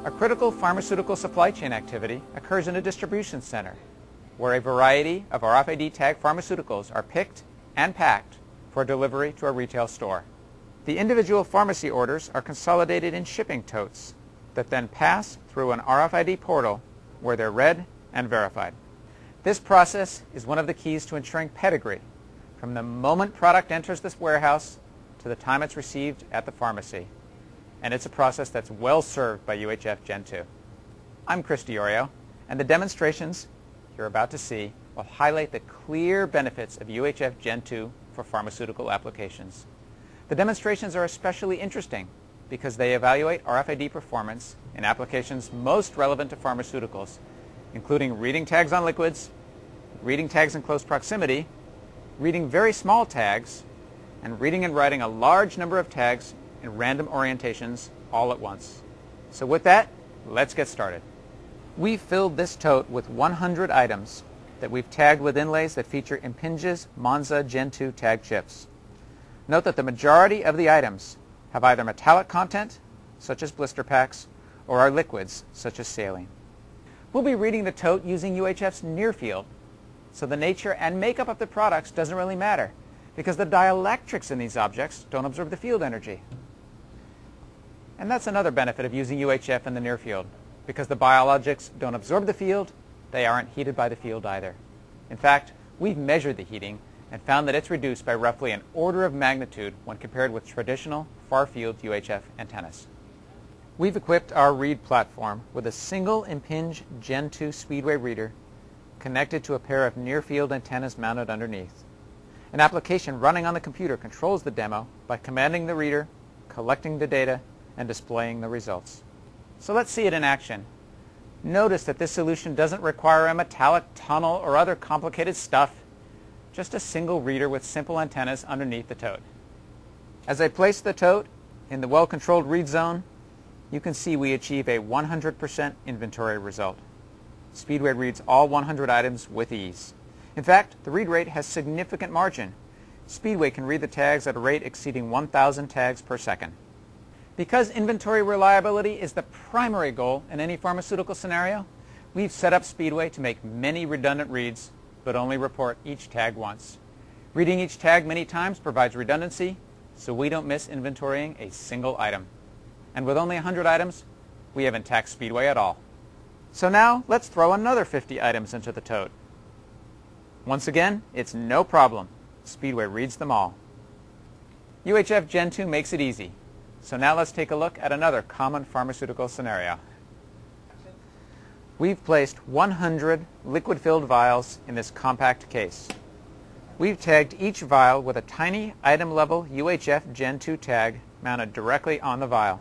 A critical pharmaceutical supply chain activity occurs in a distribution center, where a variety of RFID tag pharmaceuticals are picked and packed for delivery to a retail store. The individual pharmacy orders are consolidated in shipping totes that then pass through an RFID portal where they're read and verified. This process is one of the keys to ensuring pedigree from the moment product enters this warehouse to the time it's received at the pharmacy. And it's a process that's well served by UHF Gen 2. I'm Chris Diorio, and the demonstrations you're about to see will highlight the clear benefits of UHF Gen 2 for pharmaceutical applications. The demonstrations are especially interesting because they evaluate RFID performance in applications most relevant to pharmaceuticals, including reading tags on liquids, reading tags in close proximity, reading very small tags, and reading and writing a large number of tags in random orientations all at once. So with that, let's get started. We've filled this tote with 100 items that we've tagged with inlays that feature Impinj's Monza Gen 2 tag chips. Note that the majority of the items have either metallic content, such as blister packs, or are liquids, such as saline. We'll be reading the tote using UHF's near field, so the nature and makeup of the products doesn't really matter, because the dielectrics in these objects don't absorb the field energy. And that's another benefit of using UHF in the near field. Because the biologics don't absorb the field, they aren't heated by the field either. In fact, we've measured the heating and found that it's reduced by roughly an order of magnitude when compared with traditional far-field UHF antennas. We've equipped our read platform with a single Impinj Gen 2 Speedway reader connected to a pair of near-field antennas mounted underneath. An application running on the computer controls the demo by commanding the reader, collecting the data, and displaying the results. So let's see it in action. Notice that this solution doesn't require a metallic tunnel or other complicated stuff, just a single reader with simple antennas underneath the tote. As I place the tote in the well-controlled read zone, you can see we achieve a 100% inventory result. Speedway reads all 100 items with ease. In fact, the read rate has significant margin. Speedway can read the tags at a rate exceeding 1,000 tags per second. Because inventory reliability is the primary goal in any pharmaceutical scenario, we've set up Speedway to make many redundant reads, but only report each tag once. Reading each tag many times provides redundancy, so we don't miss inventorying a single item. And with only 100 items, we haven't taxed Speedway at all. So now, let's throw another 50 items into the tote. Once again, it's no problem. Speedway reads them all. UHF Gen 2 makes it easy. So now let's take a look at another common pharmaceutical scenario. We've placed 100 liquid-filled vials in this compact case. We've tagged each vial with a tiny item-level UHF Gen 2 tag mounted directly on the vial.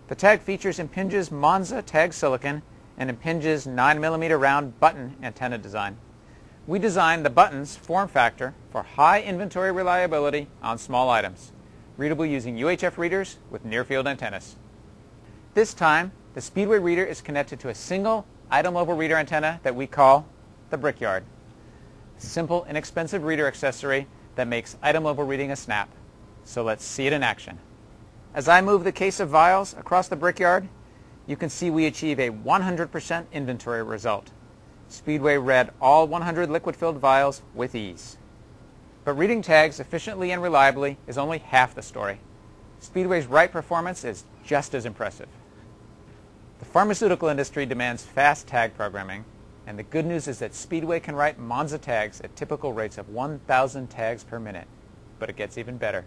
The tag features Impinj's Monza tag silicon and Impinj's 9mm round button antenna design. We designed the button's form factor for high inventory reliability on small items, readable using UHF readers with near-field antennas. This time, the Speedway reader is connected to a single item-level reader antenna that we call the Brickyard. A simple, inexpensive reader accessory that makes item-level reading a snap. So let's see it in action. As I move the case of vials across the Brickyard, you can see we achieve a 100% inventory result. Speedway read all 100 liquid-filled vials with ease. But reading tags efficiently and reliably is only half the story. Speedway's write performance is just as impressive. The pharmaceutical industry demands fast tag programming, and the good news is that Speedway can write Monza tags at typical rates of 1,000 tags per minute. But it gets even better.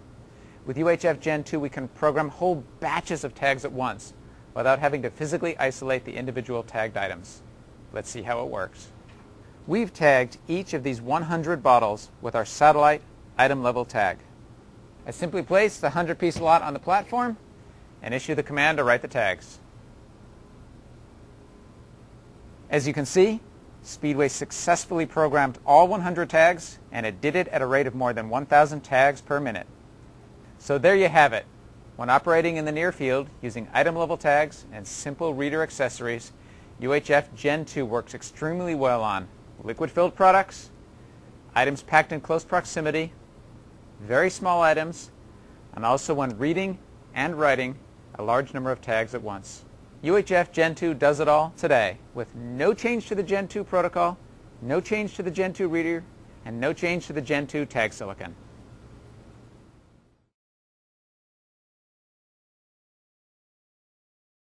With UHF Gen 2, we can program whole batches of tags at once without having to physically isolate the individual tagged items. Let's see how it works. We've tagged each of these 100 bottles with our satellite item-level tag. I simply place the 100-piece lot on the platform and issue the command to write the tags. As you can see, Speedway successfully programmed all 100 tags, and it did it at a rate of more than 1,000 tags per minute. So there you have it. When operating in the near field using item-level tags and simple reader accessories, UHF Gen 2 works extremely well on liquid-filled products, items packed in close proximity, very small items, and also when reading and writing a large number of tags at once. UHF Gen 2 does it all today with no change to the Gen 2 protocol, no change to the Gen 2 reader, and no change to the Gen 2 tag silicon.